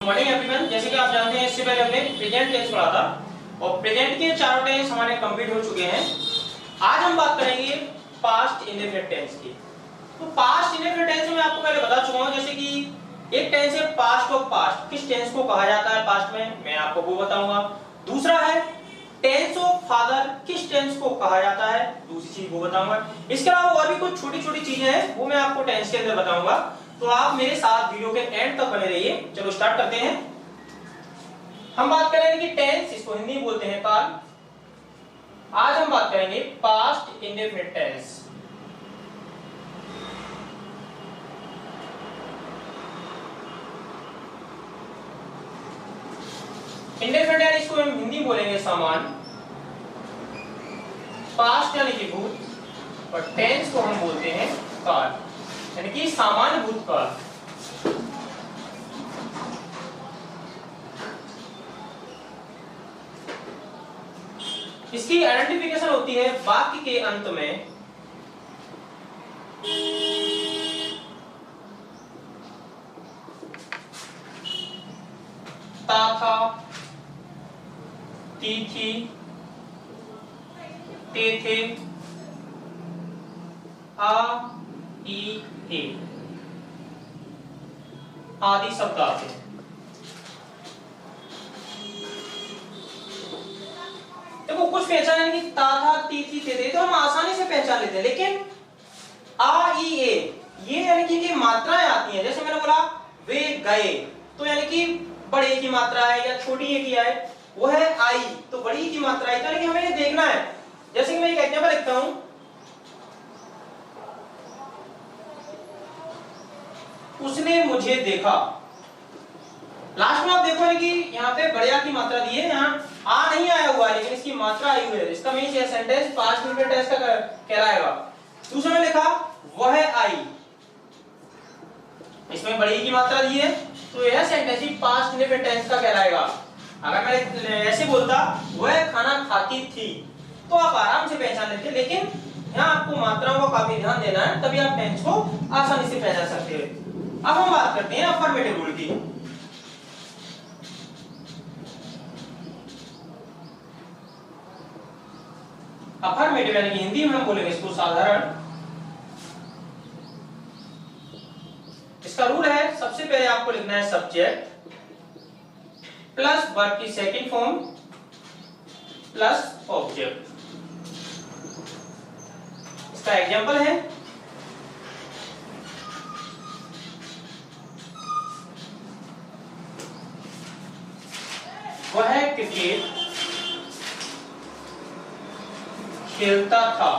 Morning everyone. जैसे कि आप जानते हैं इससे पहले हमने प्रेजेंट टेंस पढ़ा था और प्रेजेंट के चारों टेंस हमारे कंप्लीट हो चुके हैं। आज हम बात करेंगे पास्ट इंडेफिनिट टेंस की। तो पास्ट इंडेफिनिट टेंस में आपको पहले बता चुका हूं, जैसे कि एक टेंस है पास्ट ऑफ पास्ट, किस टेंस को कहा जाता है पास्ट में, मैं आपको वो बताऊंगा। दूसरा है टेंस ऑफ फादर, किस टेंस को कहा जाता है, दूसरी चीज वो बताऊंगा। इसके अलावा और भी कुछ छोटी छोटी चीजें हैं वो मैं आपको टेंस के अंदर बताऊंगा। तो आप मेरे साथ वीडियो के एंड तक बने रहिए। चलो स्टार्ट करते हैं। हम बात करेंगे कि टेंस, इसको हिंदी में बोलते हैं काल। आज हम बात करेंगे past indefinite tense. Indefinite tense इसको हम हिंदी बोलेंगे सामान्य, पास्ट यानी कि भूत, और टेंस को हम बोलते हैं काल यानी कि सामान्य भूतकाल। इसकी आइडेंटिफिकेशन होती है वाक्य के अंत में ता था, ती थी, ते थे, आ ई ए आदि शब्द आते हैं। देखो कुछ पहचान है कि ता था, ती थी, ते थे तो हम आसानी से पहचान लेते हैं, लेकिन आ ई ए ये यानी कि मात्राएं आती हैं। जैसे मैंने बोला वे गए, तो यानी कि बड़े की मात्रा है या छोटी ए की है, वो है आई, तो बड़ी की मात्रा है, तो यानी कि हमें ये देखना है। जैसे कि मैं एक एग्जांपल लिखता हूं, उसने मुझे देखा। लास्ट में आप देखो कि यहाँ पे बढ़िया की मात्रा दी है, यहाँ आ नहीं आया हुआ है लेकिन इसकी मात्रा आई हुई है। इसका मीन्स ये सेंटेंस पास्ट इंडेफिनिट टेंस का कहलाएगा। दूसरा में लिखा वह आई, इसमें बड़ी की मात्रा दी है तो यह सेंटेंस ही पास्ट इंडेफिनिट टेंस का कहलाएगा। अगर मैं ऐसे बोलता वह खाना खाती थी तो आप आराम से पहचान लेते, लेकिन यहाँ आपको मात्राओं का काफी ध्यान देना है, तभी आप टेंस को आसानी से पहचान सकते हो। अब हम बात करते हैं अफर्मेटिव रूल की। अफर्मेटिव यानी कि हिंदी में हम बोलेंगे इसको साधारण। इसका रूल है सबसे पहले आपको लिखना है सब्जेक्ट प्लस वर्ब की सेकंड फॉर्म प्लस ऑब्जेक्ट। इसका एग्जांपल है वह क्रिकेट खेलता था।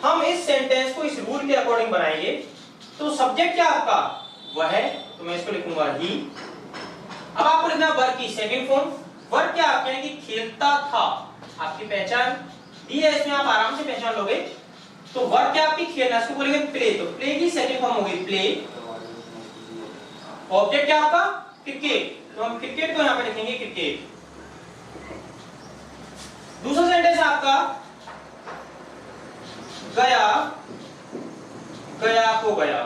हम इस सेंटेंस को इस रूल के अकॉर्डिंग बनाएंगे। तो सब्जेक्ट क्या आपका वह है, तो मैं इसको लिखूंगा ही। अब आपको लिखना वर्ब की सेकंड फॉर्म। वर्ब क्या आपके यानी कि खेलता था, आपकी पहचान दी है, इसमें आप आराम से पहचान लोगे। तो वर्ब क्या आपकी खेलना, इसको बोलेंगे प्ले, तो प्ले की सेकंड फॉर्म होगी प्ले। ऑब्जेक्ट क्या आपका क्रिकेट, तो हम क्रिकेट को यहां पे लिखेंगे क्रिकेट। दूसरा सेंटेंस है आपका गया, गया को गया।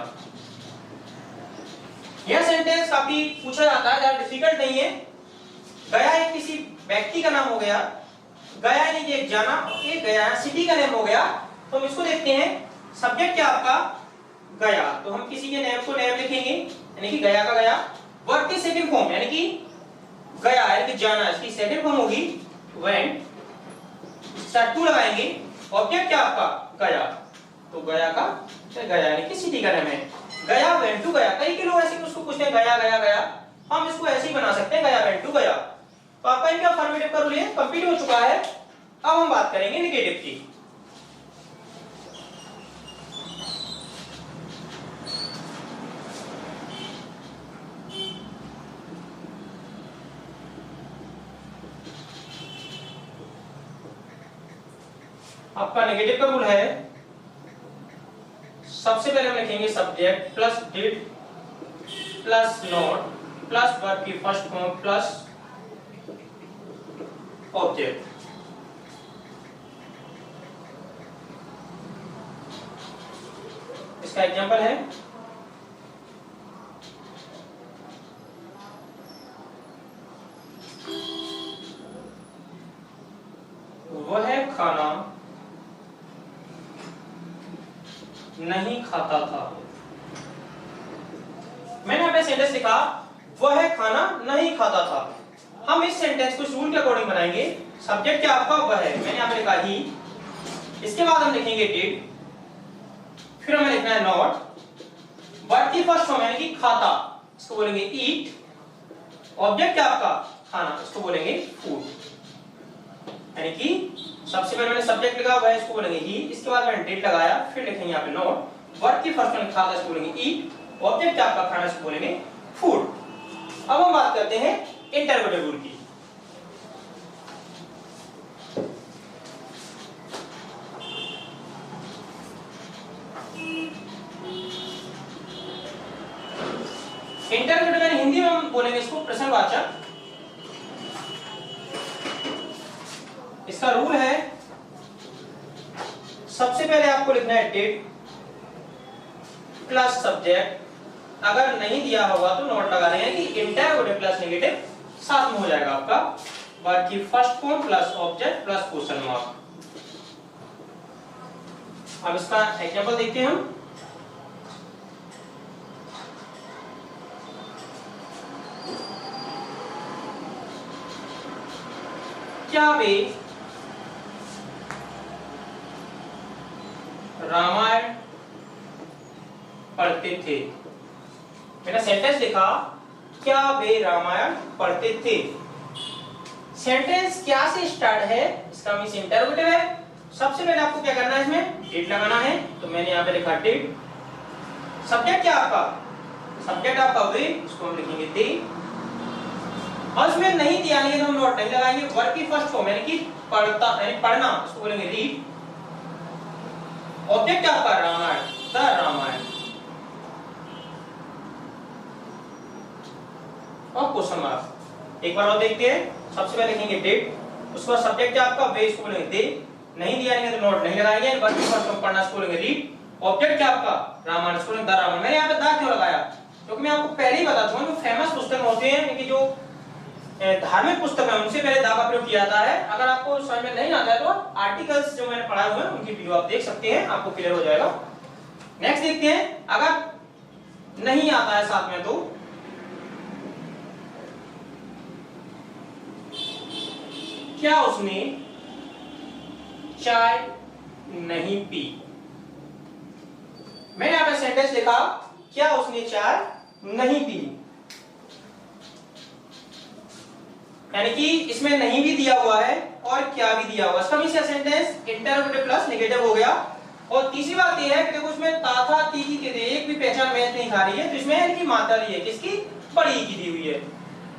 यह सेंटेंस काफी पूछा जाता है, ज्यादा डिफिकल्ट नहीं है। गया एक किसी व्यक्ति का नाम हो गया, गया यानी कि एक जाना, एक गया सिटी का नेम हो गया। तो हम इसको देखते हैं सब्जेक्ट क्या आपका गया, तो हम किसी के नेम को नेम लिखेंगे यानी कि गया का गया। वर्ब की सेकंड फॉर्म यानी कि गया यानी कि जाना, इसकी सेकंड फॉर्म होगी वेंट, टू लगाएंगे। ऑब्जेक्ट क्या आपका गया, तो गया का गया यानी कि सिटी का नाम है। गया वेंट टू गया, कई के लोग ऐसे उसको पूछते हैं गया गया गया, हम इसको ऐसे ही बना सकते हैं गया वेंट टू गया। तो आपका इनका अफर्मेटिव का रूल है कंप्लीट हो चुका है। अब हम बात करेंगे नेगेटिव की। आपका नेगेटिव का रूल है सबसे पहले हम लिखेंगे subject plus did plus not plus verb की फर्स्ट फॉर्म प्लस ऑब्जेक्ट। इसका एग्जांपल है खाना नहीं खाता था। मैंने यहाँ पे सेंटेंस लिखा वह खाना नहीं खाता था। हम इस सेंटेंस को रूल के अकॉर्डिंग बनाएंगे। सब्जेक्ट क्या आपका वह है, मैंने यहाँ पे लिखा ही, इसके बाद हम लिखेंगे डिड, फिर हमें लिखना है नॉट, वर्ब की फर्स्ट फॉर्म यानी कि खाता, इसको बोलेंगे ईट, ऑब्जेक्ट क्या आपका खाना, इसको बोलेंगे फूड। यानी कि सबसे पहले मैंने सब्जेक्ट लिखा वह, इसको बोलेंगे ही, इसके बाद मैंने डिड लगाया, फिर लिखेंगे यहाँ पे नॉट, वर्ब की फर्स्ट फॉर्म खाता, इसको बोलेंगे ईट, ऑब्जेक्ट क्या आपका खाना, इसको बोलेंगे फूड। अब हम बात करते हैं इंटरोगेटिव रूल की। इंटरोगेटिव यानी हिंदी में हम बोलेंगे इसको प्रश्नवाचक। इसका रूल है सबसे पहले आपको लिखना है डिड प्लस सब्जेक्ट, अगर नहीं दिया होगा तो नोट लगा रहे हैं कि इंटरोगेटिव प्लस नेगेटिव साथ में हो जाएगा आपका, वर्ब की first form plus object plus question mark. अब इसका एग्जांपल देखते हैं हम। क्या वे रामायण पढ़ते थे? मैंने सेंटेंस लिखा क्या वे रामायण पढ़ते थे। सेंटेंस क्या से स्टार्ट है, इसका मींस इंटरोगेटिव है। सबसे पहले आपको क्या करना है, इसमें डिड लगाना है, तो मैंने यहाँ पे लिखा डिड। सब्जेक्ट क्या आपका, सब्जेक्ट आपका वे, इसको हम लिखेंगे दे, और इसमें नहीं दिया नहीं है तो हम नोट नहीं लगाएंगे। वर्ब की फर्स्ट फॉर्म यानी कि पढ़ता यानी पढ़ना, इसको बोलेंगे रीड, ऑब्जेक्ट आपका रामायण, द रामायण, और क्वेश्चन मार्क। एक बार और देखते हैं। सबसे पहले लिखेंगे डिड, उसके बाद सब्जेक्ट क्या आपका वे, इसको बोलेंगे दे, नहीं दिया नहीं तो नोट नहीं लगाएंगे। वर्ब की फर्स्ट फॉर्म पढ़ना, इसको बोलेंगे रीड, ऑब्जेक्ट क्या आपका रामायण, इसको बोलेंगे द रामायण। मैंने यहाँ पे द क्यों लगाया, क्योंकि मैं आपको पहले ही बता दूंगा जो फेमस पुस्तक होते हैं कि जो धार्मिक पुस्तक है उनसे पहले दा का प्रयोग किया जाता है। अगर आपको समझ में नहीं आता है तो आर्टिकल्स जो मैंने पढ़ाए हुए हैं उनकी वीडियो आप देख सकते हैं, आपको क्लियर हो जाएगा। नेक्स्ट देखते हैं, अगर नहीं आता है साथ में तो क्या उसने चाय नहीं पी। मैंने यहाँ पे सेंटेंस लिखा क्या उसने चाय नहीं पी, यानी कि इसमें नहीं भी दिया हुआ है और क्या भी दिया हुआ है। इसका means sentence interrogative plus negative हो गया। और तीसरी बात यह है कि देखो इसमें ता था ती की के एक भी पहचान मैच नहीं खा रही है, तो इसमें इनकी मात्रा ली है किसकी, बड़ी की दी हुई है।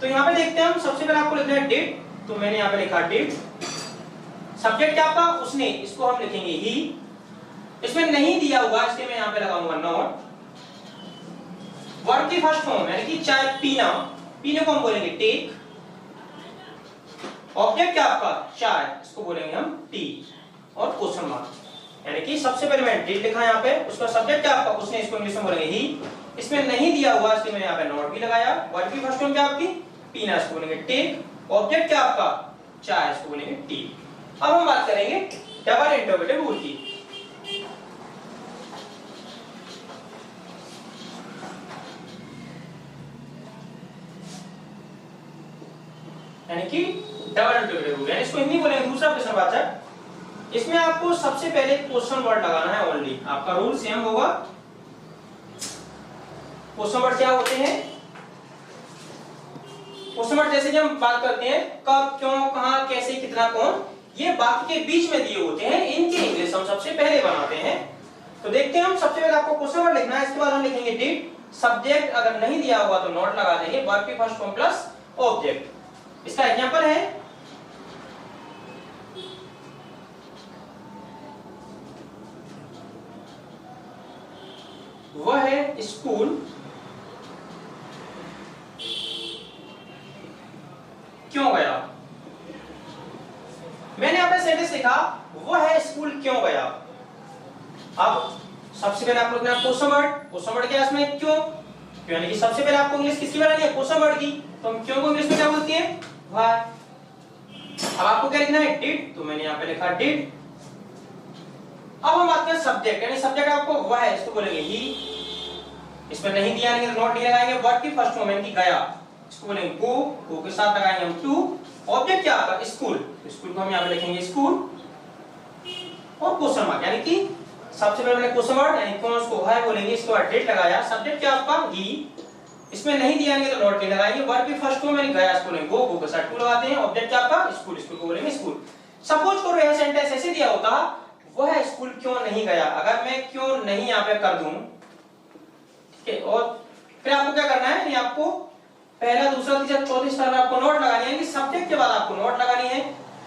तो यहाँ पे देखते हैं हम, सबसे पहले आपको लिखना है डिड, तो मैंने यहाँ पे लिखा डिड। सब्जेक्ट क्या आपका उसने, इसको हम लिखेंगे ही, इसमें नहीं दिया हुआ इसलिए मैं यहाँ पे लगाऊंगा नॉट। वर्ब की फर्स्ट फॉर्म यानी कि चाय पीना, पीने को हम बोलेंगे टेक, ऑब्जेक्ट क्या आपका चाय, इसको बोलेंगे हम टी, और क्वेश्चन मार्क। यानी कि सबसे पहले मैं डिड लिखा यहाँ पे, उसका सब्जेक्ट क्या आपका उसने, इसको इंग्लिश में बोलेंगे ही, इसमें नहीं दिया हुआ इसलिए मैंने यहाँ पे नॉट भी लगाया। वर्ब की फर्स्ट फॉर्म क्या आपकी पीना, इसको बोलेंगे टेक, ऑब्जेक्ट क्या आपका चाय, इसको बोलेंगे टी। अब हम बात करेंगे डबल इंटरोगेटिव रूल की। यानी कि डबल इंटरोगेटिव रूल, यानी इसको हिंदी बोलेंगे दूसरा प्रश्नवाचक। इसमें आपको सबसे पहले क्वेश्चन वर्ड लगाना है ओनली, आपका रूल सेम होगा। क्वेश्चन वर्ड क्या होते हैं, क्वेश्चन वर्ड जैसे कि हम बात करते हैं कब, क्यों, कहां, कैसे, कितना, कौन, ये वाक्य के बीच में दिए होते हैं, इनकी इंग्लिश हम सबसे पहले बनाते हैं। तो देखते हैं हम, सबसे पहले आपको क्वेश्चन वर्ड लिखना है, इसके बाद हम लिखेंगे डिड, सब्जेक्ट अगर नहीं दिया हुआ तो नॉट लगा देंगे, वर्ब की फर्स्ट फॉर्म प्लस ऑब्जेक्ट। इसका एग्जांपल है वह है स्कूल क्यों गया। मैंने यहां पे सेंटेंस लिखा वह है स्कूल क्यों गया। अब सबसे पहले आपको लिखना है क्वेश्चन वर्ड, क्वेश्चन वर्ड क्या है इसमें क्यों, यानी कि सबसे पहले आपको इंग्लिश किसकी बनानी है, क्वेश्चन वर्ड की। तो हम क्यों को इंग्लिश में क्या बोलते हैं, व्हाई। अब आपको क्या लिखना है, डिड, तो मैंने यहाँ पे लिखा डिड। अब हम बात करें सब्जेक्ट, यानी सब्जेक्ट आपको वह है, इसको बोलेंगे ही, इसमें नहीं दिया नहीं तो नॉट नहीं लगाएंगे, वर्ड की फर्स्ट फॉर्म यानी गया, इसको बोलेंगे गो, गो के साथ लगाएंगे हम टू। ऑब्जेक्ट क्या आता है, स्कूल, स्कूल को हम यहाँ पे लिखेंगे स्कूल, और क्वेश्चन मार्क, यानी कि सबसे पहले मैंने क्वेश्चन मार्क यानी कौन उसको है बोलेंगे, इसके बाद डेट लगाया, सब्जेक्ट क्या आपका ही, इसमें नहीं दिया नहीं तो नॉट नहीं लगाएंगे, वर्ड की फर्स्ट फॉर्म यानी गया, इसको बोलेंगे गो, गो के साथ टू लगाते हैं, ऑब्जेक्ट क्या आपका स्कूल, स्कूल को बोलेंगे स्कूल। सपोज करो यह सेंटेंस ऐसे दिया होता, वह स्कूल क्यों नहीं गया, अगर मैं क्यों नहीं यहाँ पे कर दूं, ठीक है, और फिर आपको क्या करना है, आपको पहला दूसरा तीसरा चौथा स्टार में आपको नोट लगानी है, कि सब्जेक्ट के बाद आपको नोट लगानी है,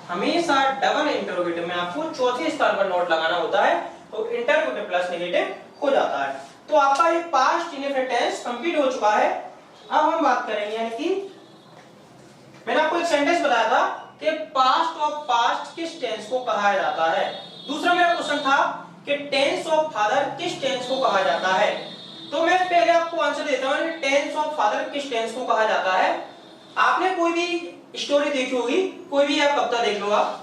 हमेशा डबल इंटरोगेटिव में आपको चौथे स्टार पर नोट लगाना होता है, तो इंटरोगेटिव प्लस नेगेटिव हो जाता है। तो आपका ये पास्ट इंडेफिनिट टेंस कंप्लीट हो चुका है। अब हम बात करेंगे, यानी कि मैंने आपको एक सेंटेंस बताया था कि पास्ट ऑफ पास्ट किस टेंस को कहा जाता है। दूसरा मेरा क्वेश्चन था कि टेंस ऑफ फादर किस टेंस को कहा जाता है, तो मैं पहले आपको आंसर देता हूं, टेंस ऑफ फादर किस टेंस को कहा जाता है। आपने कोई भी स्टोरी देखी होगी, कोई भी आप कविता देख लो, आप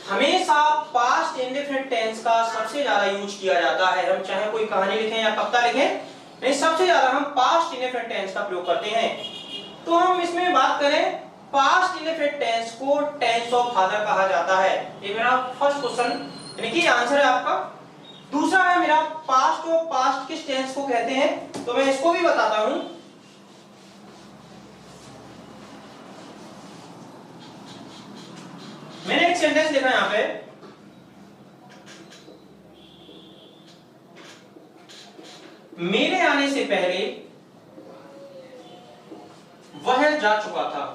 हमेशा पास्ट इंडेफिनिट टेंस का सबसे ज्यादा यूज किया जाता है। हम चाहे कोई कहानी लिखें या कविता लिखें, नहीं सबसे ज्यादा हम पास्ट इंडेफिनिट टेंस का प्रयोग करते हैं। तो हम इसमें बात करें, पास्ट इंडेफिनिट टेंस को टेंस ऑफ फादर कहा जाता है। ये मेरा फर्स्ट क्वेश्चन, यानी कि आंसर है आपका। दूसरा है मेरा, पास्ट ऑफ पास्ट किस टेंस को कहते हैं, तो मैं इसको भी बताता हूं। मैंने एक सेंटेंस लिखा यहां पे, मेरे आने से पहले वह जा चुका था।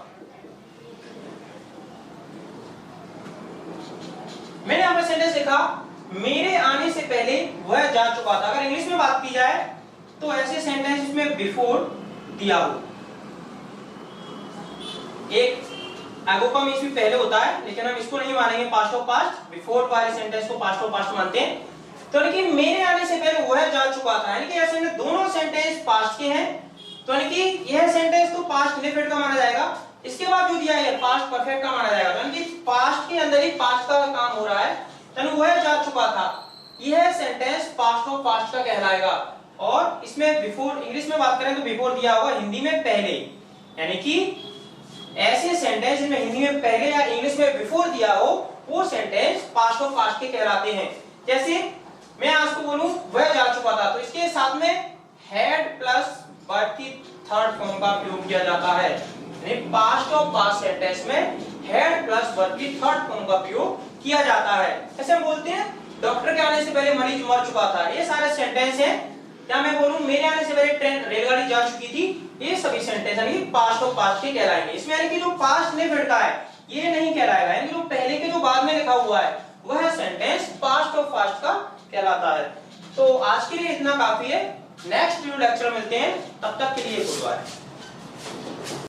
मैंने यहां पर सेंटेंस लिखा, मेरे आने से पहले वह जा चुका था। अगर इंग्लिश में बात की जाए तो ऐसे सेंटेंस में बिफोर दिया हो, एक एगो का मीन्स भी पहले होता है, लेकिन हम इसको नहीं मानेंगे पास्ट ऑफ पास्ट, बिफोर वाले सेंटेंस को पास्ट ऑफ पास्ट मानते हैं। तो यानी कि मेरे आने से पहले वह जा चुका था, यानी कि ऐसे में दोनों सेंटेंस पास्ट के हैं, तो यानी कि यह सेंटेंस तो पास्ट इंडेफिनिट का माना जाएगा। इसके बाद जो दिया है पास्ट परफेक्ट का माना जाएगा, यानी कि पास्ट के अंदर ही पास्ट का काम हो रहा है, यानी वह जा चुका था, यह सेंटेंस पास्ट ऑफ पास्ट का कहलाएगा। और इसमें बिफोर, इंग्लिश में बात करें तो बिफोर दिया होगा, हिंदी में पहले, यानी कि ऐसे सेंटेंस में हिंदी में पहले या इंग्लिश में बिफोर दिया हो, वो सेंटेंस पास्ट ऑफ पास्ट के कहलाते हैं। जैसे मैं आपको बोलूं वह जा चुका था, तो इसके साथ में हैड प्लस वर्ब की थर्ड फॉर्म का प्रयोग किया जाता है, यानी पास्ट ऑफ पास्ट सेंटेंस में हैड प्लस वर्ब की थर्ड फॉर्म का प्रयोग किया जाता है। ऐसे हम बोलते हैं डॉक्टर के आने से पहले मरीज मर चुका था, ये सारे सेंटेंस हैं। या मैं बोलूं मेरे आने से पहले ट्रेन रेलगाड़ी जा चुकी थी, ये सभी सेंटेंस यानी पास्ट ऑफ पास्ट के कहलाएंगे। इसमें यानी कि जो पास्ट इंडेफिनिट का है ये नहीं कहलाएगा, यानी जो पहले के जो बाद में लिखा हुआ है वह सेंटेंस पास्ट ऑफ पास्ट का कहलाता है। तो आज के लिए इतना काफी है, नेक्स्ट वीडियो लेक्चर मिलते हैं, तब तक के लिए गुड बाय।